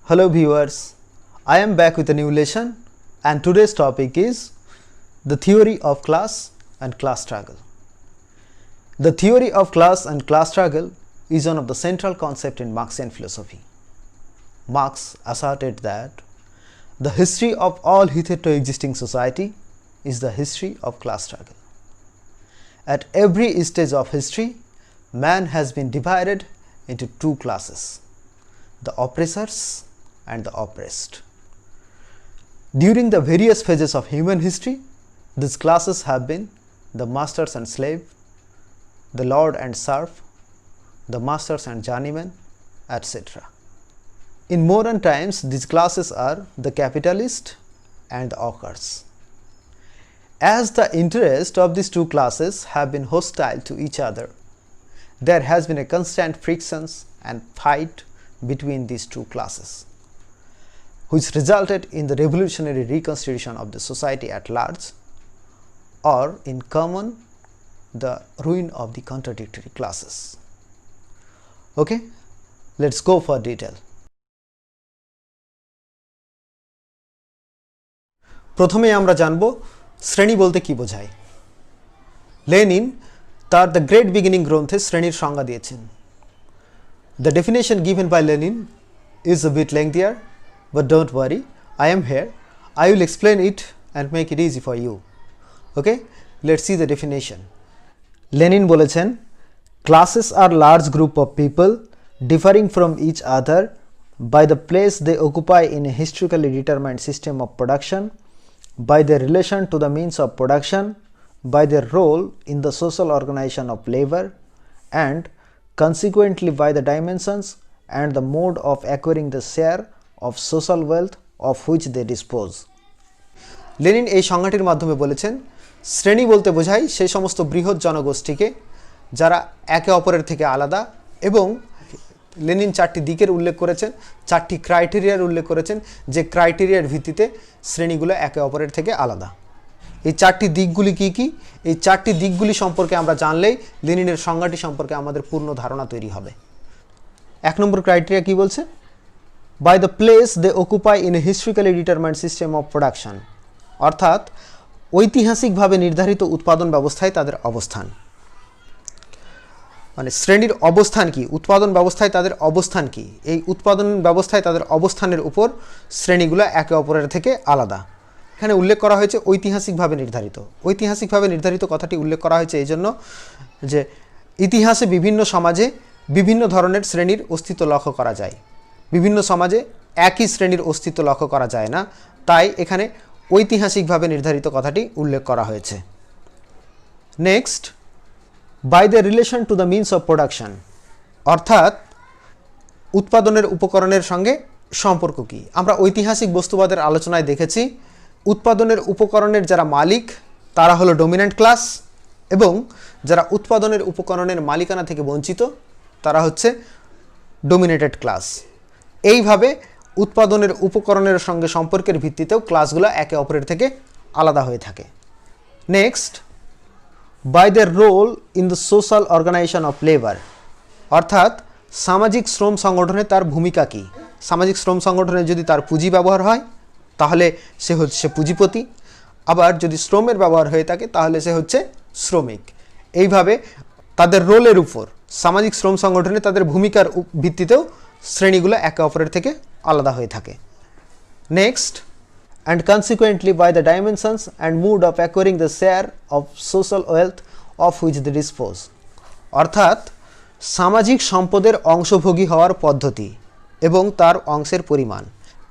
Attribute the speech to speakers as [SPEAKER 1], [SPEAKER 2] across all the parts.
[SPEAKER 1] Hello viewers, I am back with a new lesson and today's topic is the theory of class and class struggle. The theory of class and class struggle is one of the central concepts in Marxian philosophy. Marx asserted that the history of all hitherto existing society is the history of class struggle. At every stage of history, man has been divided into two classes, the oppressors and the oppressed. During the various phases of human history, these classes have been the masters and slave, the lord and serf, the masters and journeyman, etc. In modern times, these classes are the capitalist and the workers. As the interests of these two classes have been hostile to each other, there has been a constant frictions and fight between these two classes, which resulted in the revolutionary reconstitution of the society at large, or in common, the ruin of the contradictory classes. Okay, let's go for detail. প্রথমে আমরা জানব শ্রেণী বলতে কি বোঝায়। Lenin তার the great beginning গ্রন্থে শ্রেণীর সংজ্ঞা দিয়েছেন। The definition given by Lenin is a bit lengthier, but don't worry, I am here. I will explain it and make it easy for you. Okay, let's see the definition. Lenin বলেছেন, classes are large group of people differing from each other by the place they occupy in a historically determined system of production, by their relation to the means of production, by their role in the social organization of labor, and consequently by the dimensions and the mode of acquiring the share of social wealth of which they dispose. Lenin এই সংজ্ঞাটির মাধ্যমে বলেছেন, শ্রেণী বলতে বোঝায় সেই সমস্ত বৃহৎ জনগোষ্ঠীকে যারা একে অপরের থেকে আলাদা, এবং লেনিন চারটি দিকের উল্লেখ করেছেন, চারটি ক্রাইটেরিয়ার উল্লেখ করেছেন, যে ক্রাইটেরিয়ার ভিত্তিতে শ্রেণীগুলো একে অপরের থেকে আলাদা। এই চারটি দিকগুলি কি কি? এই চারটি দিকগুলি সম্পর্কে আমরা জানলেই লেনিনের সংজ্ঞাটি সম্পর্কে আমাদের পূর্ণ ধারণা তৈরি হবে। এক নম্বর ক্রাইটেরিয়া কি বলছে? By the place they occupy in a historically determined system of production, অর্থাৎ ঐতিহাসিকভাবে নির্ধারিত উৎপাদন ব্যবস্থায় তাদের অবস্থান। মানে শ্রেণীর অবস্থান কি, উৎপাদন ব্যবস্থায় তাদের অবস্থান কি, এই উৎপাদন ব্যবস্থায় তাদের অবস্থানের উপর শ্রেণীগুলো একে অপরের থেকে আলাদা। এখানে উল্লেখ করা হয়েছে ঐতিহাসিকভাবে নির্ধারিত। ঐতিহাসিকভাবে নির্ধারিত কথাটি উল্লেখ করা হয়েছে এই জন্য যে ইতিহাসে বিভিন্ন সমাজে বিভিন্ন ধরনের শ্রেণীর অস্তিত্ব লক্ষ্য করা যায়, বিভিন্ন সমাজে একই শ্রেণীর অস্তিত্ব লক্ষ্য করা যায় না, তাই এখানে ঐতিহাসিকভাবে নির্ধারিত কথাটি উল্লেখ করা হয়েছে। Next, by the relation to the means of production, অর্থাৎ উৎপাদনের উপকরণের সঙ্গে সম্পর্ক কি। আমরা ঐতিহাসিক বস্তুবাদের আলোচনায় দেখেছি উৎপাদনের উপকরণের যারা মালিক তারা হলো ডমিন্যান্ট ক্লাস, এবং যারা উৎপাদনের উপকরণের মালিকানা থেকে বঞ্চিত তারা হচ্ছে ডমিনেটেড ক্লাস। এইভাবে উৎপাদনের উপকরণের সঙ্গে সম্পর্কের ভিত্তিতেও ক্লাসগুলো একে অপরের থেকে আলাদা হয়ে থাকে। Next, by the role in the social organization of labour, অর্থাৎ সামাজিক শ্রম সংগঠনে তার ভূমিকা কী। সামাজিক শ্রম সংগঠনে যদি তার পুঁজি ব্যবহার হয় তাহলে সে হচ্ছে পুঁজিপতি, আবার যদি শ্রমের ব্যবহার হয়ে থাকে তাহলে সে হচ্ছে শ্রমিক। এইভাবে তাদের রোলের উপর সামাজিক শ্রম সংগঠনে তাদের ভূমিকার ভিত্তিতেও শ্রেণীগুলো একে অপরের থেকে আলাদা হয়ে থাকে। Next, and consequently by the dimensions and mood of acquiring the share of social wealth of which they dispose, অর্থাৎ সামাজিক সম্পদের অংশভোগী হওয়ার পদ্ধতি এবং তার অংশের পরিমাণ,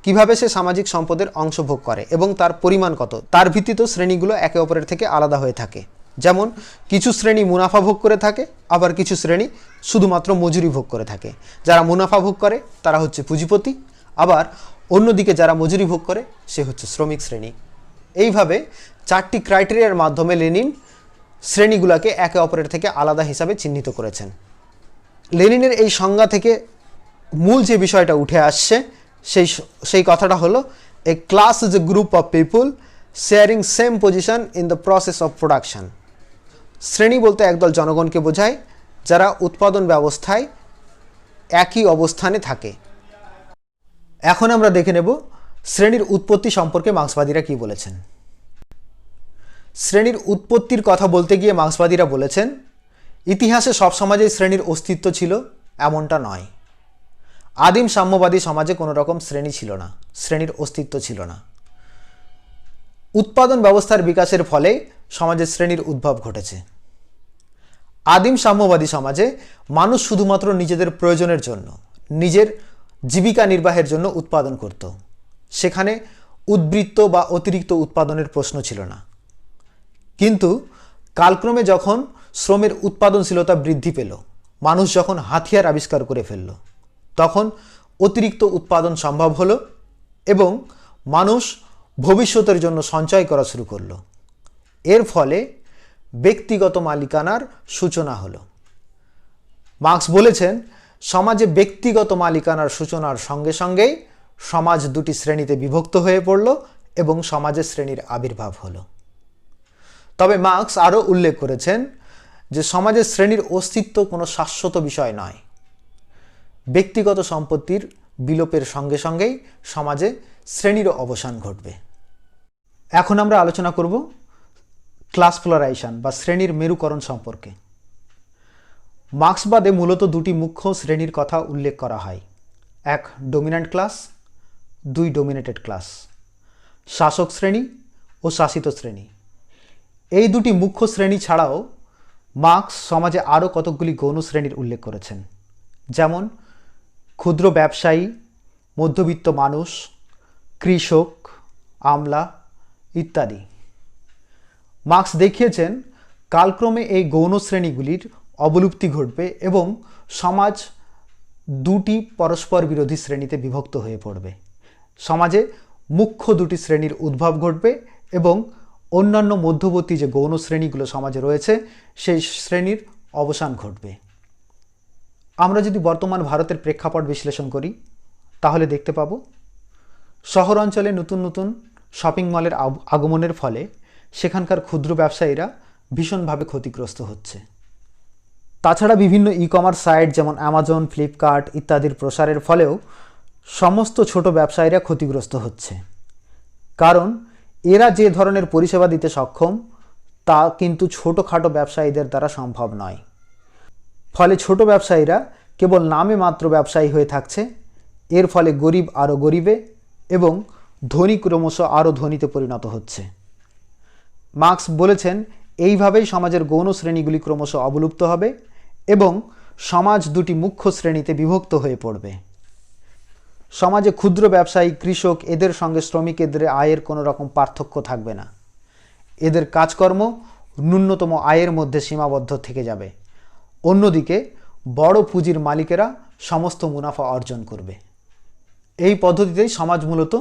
[SPEAKER 1] কিভাবে সে সামাজিক সম্পদের অংশভোগ করে এবং তার পরিমাণ কত, তার ভিত্তিতেও শ্রেণীগুলো একে অপরের থেকে আলাদা হয়ে থাকে। যেমন কিছু শ্রেণী মুনাফা ভোগ করে থাকে, আবার কিছু শ্রেণী শুধুমাত্র মজুরি ভোগ করে থাকে। যারা মুনাফা ভোগ করে তারা হচ্ছে পুঁজিপতি, আবার অন্যদিকে যারা মজুরি ভোগ করে সে হচ্ছে শ্রমিক শ্রেণী। এইভাবে চারটি ক্রাইটেরিয়ার মাধ্যমে লেনিন শ্রেণীগুলোকে একে অপরের থেকে আলাদা হিসাবে চিহ্নিত করেছেন। লেনিনের এই সংজ্ঞা থেকে মূল যে বিষয়টা উঠে আসছে সেই কথাটা হলো, a class is a group of people sharing same position in the process of production. শ্রেণী বলতে একদল জনগণকে বোঝায় যারা উৎপাদন ব্যবস্থায় একই অবস্থানে থাকে। এখন আমরা দেখে নেব শ্রেণীর উৎপত্তি সম্পর্কে মার্ক্সবাদীরা কি বলেছেন। শ্রেণীর উৎপত্তির কথা বলতে গিয়ে মার্ক্সবাদীরা বলেছেন, ইতিহাসে সব সমাজেই শ্রেণীর অস্তিত্ব ছিল এমনটা নয়। আদিম সাম্যবাদী সমাজে কোনো রকম শ্রেণী ছিল না, শ্রেণীর অস্তিত্ব ছিল না। উৎপাদন ব্যবস্থার বিকাশের ফলে সমাজে শ্রেণীর উদ্ভব ঘটেছে। আদিম সাম্যবাদী সমাজে মানুষ শুধুমাত্র নিজেদের প্রয়োজনের জন্য, নিজের জীবিকা নির্বাহের জন্য উৎপাদন করত। সেখানে উদ্বৃত্ত বা অতিরিক্ত উৎপাদনের প্রশ্ন ছিল না। কিন্তু কালক্রমে যখন শ্রমের উৎপাদনশীলতা বৃদ্ধি পেল, মানুষ যখন হাতিয়ার আবিষ্কার করে ফেলল, তখন অতিরিক্ত উৎপাদন সম্ভব হলো এবং মানুষ ভবিষ্যতের জন্য সঞ্চয় করা শুরু করলো। এর ফলে ব্যক্তিগত মালিকানার সূচনা হলো। মার্ক্স বলেছেন, সমাজে ব্যক্তিগত মালিকানার সূচনার সঙ্গে সঙ্গেই সমাজ দুটি শ্রেণীতে বিভক্ত হয়ে পড়ল এবং সমাজে শ্রেণীর আবির্ভাব হলো। তবে মার্ক্স আরও উল্লেখ করেছেন যে সমাজের শ্রেণীর অস্তিত্ব কোনো শাশ্বত বিষয় নয়। ব্যক্তিগত সম্পত্তির বিলোপের সঙ্গে সঙ্গেই সমাজে শ্রেণীরও অবসান ঘটবে। এখন আমরা আলোচনা করব ক্লাস পোলারাইজেশন বা শ্রেণীর মেরুকরণ সম্পর্কে। মার্ক্সবাদে মূলত দুটি মুখ্য শ্রেণীর কথা উল্লেখ করা হয়, এক ডমিন্যান্ট ক্লাস, দুই ডমিনেটেড ক্লাস, শাসক শ্রেণী ও শাসিত শ্রেণী। এই দুটি মুখ্য শ্রেণী ছাড়াও মার্ক্স সমাজে আরও কতকগুলি গৌণ শ্রেণীর উল্লেখ করেছেন, যেমন ক্ষুদ্র ব্যবসায়ী, মধ্যবিত্ত মানুষ, কৃষক, আমলা ইত্যাদি। মার্ক্স দেখিয়েছেন কালক্রমে এই গৌণ শ্রেণীগুলির অবলুপ্তি ঘটবে এবং সমাজ দুটি পরস্পর বিরোধী শ্রেণীতে বিভক্ত হয়ে পড়বে। সমাজে মুখ্য দুটি শ্রেণীর উদ্ভব ঘটবে এবং অন্যান্য মধ্যবর্তী যে গৌণ শ্রেণীগুলো সমাজে রয়েছে সেই শ্রেণীর অবসান ঘটবে। আমরা যদি বর্তমান ভারতের প্রেক্ষাপট বিশ্লেষণ করি তাহলে দেখতে পাব শহর অঞ্চলে নতুন নতুন শপিং মলের আগমনের ফলে সেখানকার ক্ষুদ্র ব্যবসায়ীরা ভীষণভাবে ক্ষতিগ্রস্ত হচ্ছে। তাছাড়া বিভিন্ন ই কমার্স সাইট যেমন অ্যামাজন, ফ্লিপকার্ট ইত্যাদির প্রসারের ফলেও সমস্ত ছোট ব্যবসায়ীরা ক্ষতিগ্রস্ত হচ্ছে, কারণ এরা যে ধরনের পরিষেবা দিতে সক্ষম তা কিন্তু ছোটোখাটো ব্যবসায়ীদের দ্বারা সম্ভব নয়। ফলে ছোট ব্যবসায়ীরা কেবল নামে মাত্র ব্যবসায়ী হয়ে থাকছে। এর ফলে গরিব আরও গরিবে এবং ধনী ক্রমশ আরও ধনীতে পরিণত হচ্ছে। মার্ক্স বলেছেন, এইভাবেই সমাজের গৌণ শ্রেণীগুলি ক্রমশ অবলুপ্ত হবে এবং সমাজ দুটি মুখ্য শ্রেণীতে বিভক্ত হয়ে পড়বে। সমাজে ক্ষুদ্র ব্যবসায়ী, কৃষক এদের সঙ্গে শ্রমিকদের আয়ের কোনো রকম পার্থক্য থাকবে না। এদের কাজকর্ম ন্যূনতম আয়ের মধ্যে সীমাবদ্ধ থেকে যাবে। অন্যদিকে বড় পুঁজির মালিকেরা সমস্ত মুনাফা অর্জন করবে। এই পদ্ধতিতেই সমাজ মূলত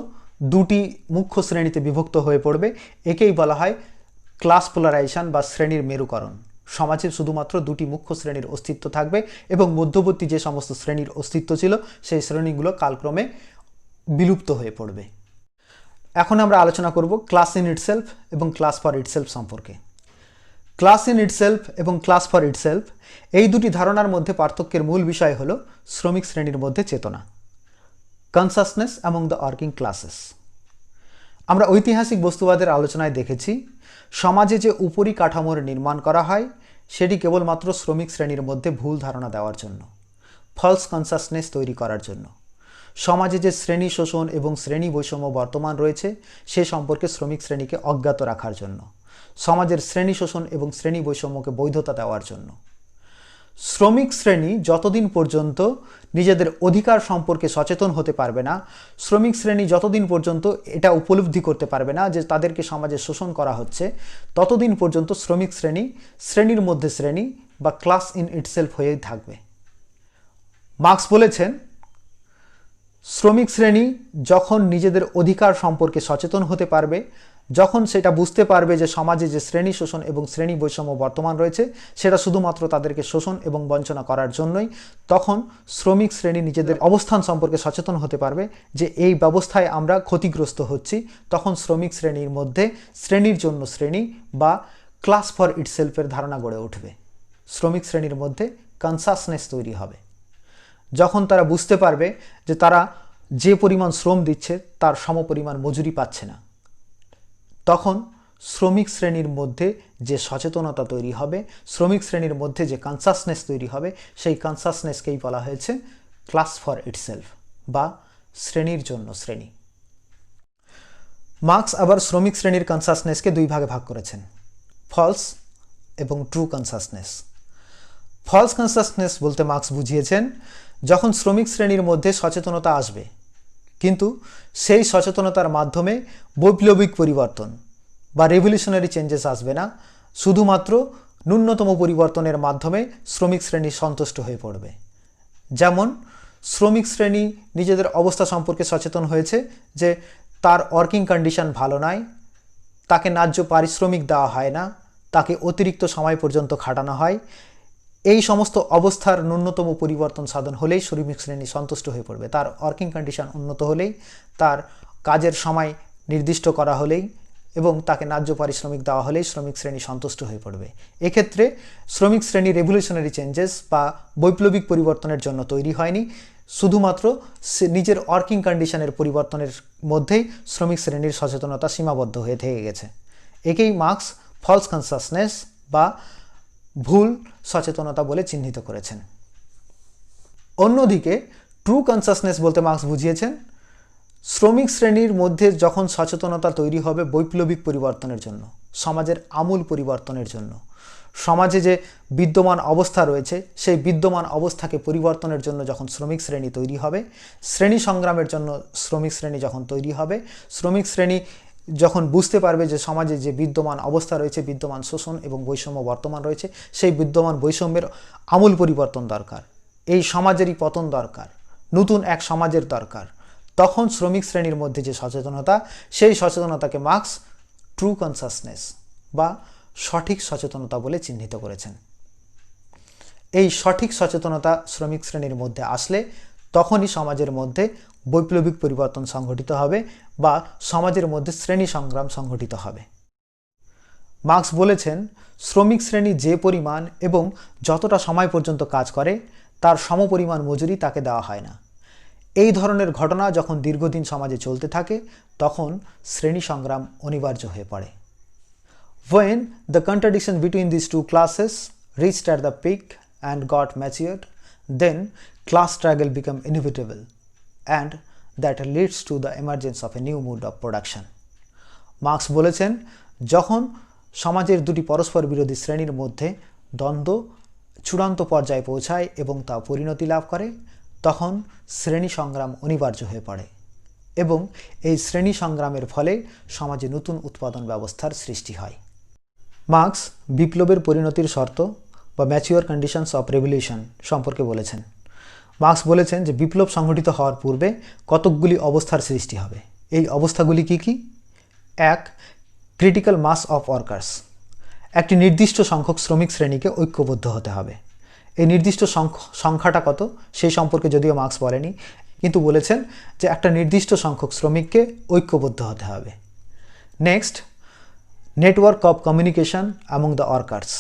[SPEAKER 1] দুটি মুখ্য শ্রেণীতে বিভক্ত হয়ে পড়বে। একেই বলা হয় ক্লাস পোলারাইজেশন বা শ্রেণীর মেরুকরণ। সমাজে শুধুমাত্র দুটি মুখ্য শ্রেণীর অস্তিত্ব থাকবে এবং মধ্যবর্তী যে সমস্ত শ্রেণীর অস্তিত্ব ছিল সেই শ্রেণীগুলো কালক্রমে বিলুপ্ত হয়ে পড়বে। এখন আমরা আলোচনা করব ক্লাস ইন ইটসেলফ এবং ক্লাস ফর ইটসেলফ সম্পর্কে। ক্লাস ইন ইটসেলফ এবং ক্লাস ফর ইটসেলফ এই দুটি ধারণার মধ্যে পার্থক্যের মূল বিষয় হল শ্রমিক শ্রেণীর মধ্যে চেতনা, consciousness among the working classes. আমরা ঐতিহাসিক বস্তুবাদের আলোচনায় দেখেছি সমাজে যে উপরিকাঠামোর নির্মাণ করা হয় সেটি কেবলমাত্র শ্রমিক শ্রেণীর মধ্যে ভুল ধারণা দেওয়ার জন্য, ফলস কনসাসনেস তৈরি করার জন্য। সমাজে যে শ্রেণী শোষণ এবং শ্রেণী বৈষম্য বর্তমান রয়েছে সে সম্পর্কে শ্রমিক শ্রেণীকে অজ্ঞাত রাখার জন্য, সমাজের শ্রেণী শোষণ এবং শ্রেণী বৈষম্যকে বৈধতা দেওয়ার জন্য। শ্রমিক শ্রেণী যতদিন পর্যন্ত নিজেদের অধিকার সম্পর্কে সচেতন হতে পারবে না, শ্রমিক শ্রেণী যতদিন পর্যন্ত এটা উপলব্ধি করতে পারবে না যে তাদেরকে সমাজে শোষণ করা হচ্ছে, ততদিন পর্যন্ত শ্রমিক শ্রেণী শ্রেণীর মধ্যে শ্রেণী বা ক্লাস ইন ইটসেলফ হয়েই থাকবে। মার্ক্স বলেছেন, শ্রমিক শ্রেণী যখন নিজেদের অধিকার সম্পর্কে সচেতন হতে পারবে, যখন সেটা বুঝতে পারবে যে সমাজে যে শ্রেণী শোষণ এবং শ্রেণী বৈষম্য বর্তমান রয়েছে সেটা শুধুমাত্র তাদেরকে শোষণ এবং বঞ্চনা করার জন্যই, তখন শ্রমিক শ্রেণী নিজেদের অবস্থান সম্পর্কে সচেতন হতে পারবে যে এই ব্যবস্থায় আমরা ক্ষতিগ্রস্ত হচ্ছি। তখন শ্রমিক শ্রেণীর মধ্যে শ্রেণীর জন্য শ্রেণী বা ক্লাস ফর ইটসেলফের ধারণা গড়ে উঠবে। শ্রমিক শ্রেণীর মধ্যে কনসাসনেস তৈরি হবে। যখন তারা বুঝতে পারবে যে তারা যে পরিমাণ শ্রম দিচ্ছে তার সমপরিমাণ মজুরি পাচ্ছে না, তখন শ্রমিক শ্রেণীর মধ্যে যে সচেতনতা তৈরি হবে, শ্রমিক শ্রেণীর মধ্যে যে কনসাসনেস তৈরি হবে, সেই কনসাসনেসকেই বলা হয়েছে ক্লাস ফর ইটসেলফ বা শ্রেণীর জন্য শ্রেণী। মার্কস আবার শ্রমিক শ্রেণীর কনসাসনেসকে দুই ভাগে ভাগ করেছেন, ফলস এবং ট্রু কনসাসনেস। ফলস কনসাসনেস বলতে মার্কস বুঝিয়েছেন যখন শ্রমিক শ্রেণীর মধ্যে সচেতনতা আসবে, কিন্তু সেই সচেতনতার মাধ্যমে বৈপ্লবিক পরিবর্তন বা রেভলিউশনারি চেঞ্জেস আসবে না, শুধুমাত্র ন্যূনতম পরিবর্তনের মাধ্যমে শ্রমিক শ্রেণী সন্তুষ্ট হয়ে পড়বে। যেমন শ্রমিক শ্রেণী নিজেদের অবস্থা সম্পর্কে সচেতন হয়েছে যে তার ওয়ার্কিং কন্ডিশন ভালো নয়, তাকে ন্যায্য পারিশ্রমিক দেওয়া হয় না, তাকে অতিরিক্ত সময় পর্যন্ত খাটানো হয়। এই সমস্ত অবস্থার ন্যূনতম পরিবর্তন সাধন হলেই শ্রমিক শ্রেণী সন্তুষ্ট হয়ে পড়বে। তার ওয়ার্কিং কন্ডিশন উন্নত হলেই, তার কাজের সময় নির্দিষ্ট করা হলেই এবং তাকে ন্যায্য পারিশ্রমিক দেওয়া হলেই শ্রমিক শ্রেণী সন্তুষ্ট হয়ে পড়বে। এক্ষেত্রে শ্রমিক শ্রেণী রেভলিউশনারি চেঞ্জেস বা বৈপ্লবিক পরিবর্তনের জন্য তৈরি হয়নি, শুধুমাত্র নিজের ওয়ার্কিং কন্ডিশনের পরিবর্তনের মধ্যেই শ্রমিক শ্রেণীর সচেতনতা সীমাবদ্ধ হয়ে থেকে গেছে। একেই মার্কস ফলস কনসাসনেস বা ভুল সচেতনতা বলে চিহ্নিত করেছেন। অন্যদিকে ট্রু কনসাসনেস বলতে মার্কস বুঝিয়েছেন শ্রমিক শ্রেণীর মধ্যে যখন সচেতনতা তৈরি হবে বৈপ্লবিক পরিবর্তনের জন্য, সমাজের আমূল পরিবর্তনের জন্য, সমাজে যে বিদ্যমান অবস্থা রয়েছে সেই বিদ্যমান অবস্থাকে পরিবর্তনের জন্য যখন শ্রমিক শ্রেণী তৈরি হবে, শ্রেণী সংগ্রামের জন্য শ্রমিক শ্রেণী যখন তৈরি হবে, শ্রমিক শ্রেণী যখন বুঝতে পারবে যে সমাজে যে বিদ্যমান অবস্থা রয়েছে, বিদ্যমান শোষণ এবং বৈষম্য বর্তমান রয়েছে, সেই বিদ্যমান বৈষম্যের আমূল পরিবর্তন দরকার, এই সমাজেরই পতন দরকার, নতুন এক সমাজের দরকার, তখন শ্রমিক শ্রেণীর মধ্যে যে সচেতনতা, সেই সচেতনতাকে মার্কস ট্রু কনসাসনেস বা সঠিক সচেতনতা বলে চিহ্নিত করেছেন। এই সঠিক সচেতনতা শ্রমিক শ্রেণীর মধ্যে আসলে তখনই সমাজের মধ্যে বৈপ্লবিক পরিবর্তন সংঘটিত হবে বা সমাজের মধ্যে শ্রেণী সংগ্রাম সংঘটিত হবে। মার্কস বলেছেন শ্রমিক শ্রেণী যে পরিমাণ এবং যতটা সময় পর্যন্ত কাজ করে তার সমপরিমাণ মজুরি তাকে দেওয়া হয় না। এই ধরনের ঘটনা যখন দীর্ঘদিন সমাজে চলতে থাকে তখন শ্রেণী সংগ্রাম অনিবার্য হয়ে পড়ে। When the contradiction between these two classes reached at the peak and got matured, then class struggle became inevitable, and that leads to the emergence of a new mode of production. Marks বলেছেন যখন সমাজের দুটি পরস্পর বিরোধী শ্রেণীর মধ্যে দ্বন্দ্ব চূড়ান্ত পর্যায়ে পৌঁছায় এবং তা পরিণতি লাভ করে, তখন শ্রেণী সংগ্রাম অনিবার্য হয়ে পড়ে এবং এই শ্রেণী সংগ্রামের ফলে সমাজে নতুন উৎপাদন ব্যবস্থার সৃষ্টি হয়। মার্কস বিপ্লবের পরিণতির শর্ত বা ম্যাচিওর কন্ডিশনস অফ রেভলিউশন সম্পর্কে বলেছেন। মার্কস বলেছেন যে বিপ্লব সংঘটিত হওয়ার পূর্বে কতকগুলি অবস্থার সৃষ্টি হবে। এই অবস্থাগুলি কি কি? এক, ক্রিটিক্যাল মাস অফ ওয়ার্কার্স, একটি নির্দিষ্ট সংখ্যক শ্রমিক শ্রেণীকে ঐক্যবদ্ধ হতে হবে। এই নির্দিষ্ট সংখ্যাটা কত সেই সম্পর্কে যদিও মার্কস বলেনি, কিন্তু বলেছেন যে একটা নির্দিষ্ট সংখ্যক শ্রমিককে ঐক্যবদ্ধ হতে হবে। Next, network of communication among the workers,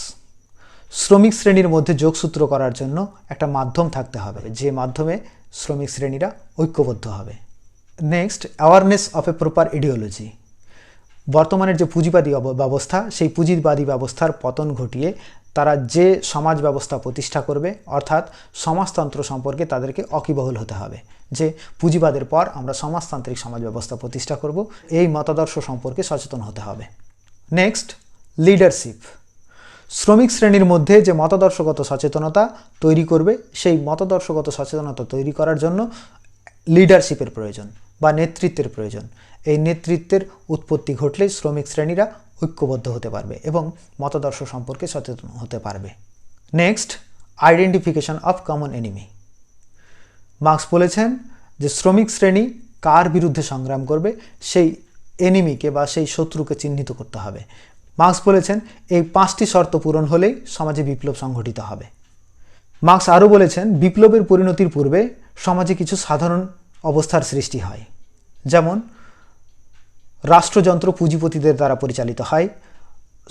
[SPEAKER 1] শ্রমিক শ্রেণীর মধ্যে যোগসূত্র করার জন্য একটা মাধ্যম থাকতে হবে যে মাধ্যমে শ্রমিক শ্রেণীরা ঐক্যবদ্ধ হবে। Next, awareness of a proper ideology, বর্তমানের যে পুঁজিবাদী ব্যবস্থা সেই পুঁজিবাদী ব্যবস্থার পতন ঘটিয়ে তারা যে সমাজ ব্যবস্থা প্রতিষ্ঠা করবে, অর্থাৎ সমাজতন্ত্র সম্পর্কে তাদেরকে অকিবহুল হতে হবে যে পুঁজিবাদের পর আমরা সমাজতান্ত্রিক সমাজ ব্যবস্থা প্রতিষ্ঠা করব, এই মতাদর্শ সম্পর্কে সচেতন হতে হবে। নেক্সট, লিডারশিপ, শ্রমিক শ্রেণীর মধ্যে যে মতাদর্শগত সচেতনতা তৈরি করবে সেই মতাদর্শগত সচেতনতা তৈরি করার জন্য লিডারশিপের প্রয়োজন বা নেতৃত্বের প্রয়োজন। এই নেতৃত্বের উৎপত্তি ঘটলে শ্রমিক শ্রেণীরা ঐক্যবদ্ধ হতে পারবে এবং মতাদর্শ সম্পর্কে সচেতন হতে পারবে। Next, identification of common enemy, Marx বলেছেন যে শ্রমিক শ্রেণী কার বিরুদ্ধে সংগ্রাম করবে সেই এনিমিকে বা সেই শত্রুকে চিহ্নিত করতে হবে। মার্কস বলেছেন এই 5টি শর্ত পূরণ হলেই সমাজে বিপ্লব সংঘটিত হবে। মার্কস আরও বলেছেন বিপ্লবের পরিণতির পূর্বে সমাজে কিছু সাধারণ অবস্থার সৃষ্টি হয়, যেমন রাষ্ট্রযন্ত্র পুঁজিপতিদের দ্বারা পরিচালিত হয়,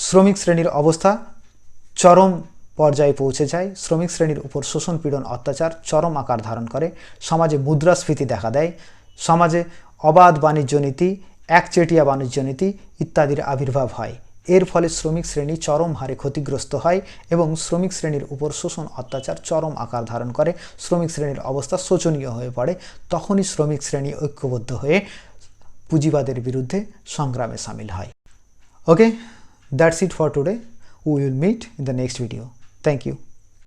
[SPEAKER 1] শ্রমিক শ্রেণীর অবস্থা চরম পর্যায়ে পৌঁছে যায়, শ্রমিক শ্রেণীর উপর শোষণ পীড়ন অত্যাচার চরম আকার ধারণ করে, সমাজে মুদ্রাস্ফীতি দেখা দেয়, সমাজে অবাধ বাণিজ্য নীতি, একচেটিয়া বাণিজ্য নীতি ইত্যাদির আবির্ভাব হয়। এর ফলে শ্রমিক শ্রেণী চরম হারে ক্ষতিগ্রস্ত হয় এবং শ্রমিক শ্রেণীর উপর শোষণ অত্যাচার চরম আকার ধারণ করে। শ্রমিক শ্রেণীর অবস্থা শোচনীয় হয়ে পড়ে। তখনই শ্রমিক শ্রেণী ঐক্যবদ্ধ হয়ে পুঁজিবাদের বিরুদ্ধে সংগ্রামে সামিল হয়। Okay, that's it for today. We will meet in the next video. Thank you.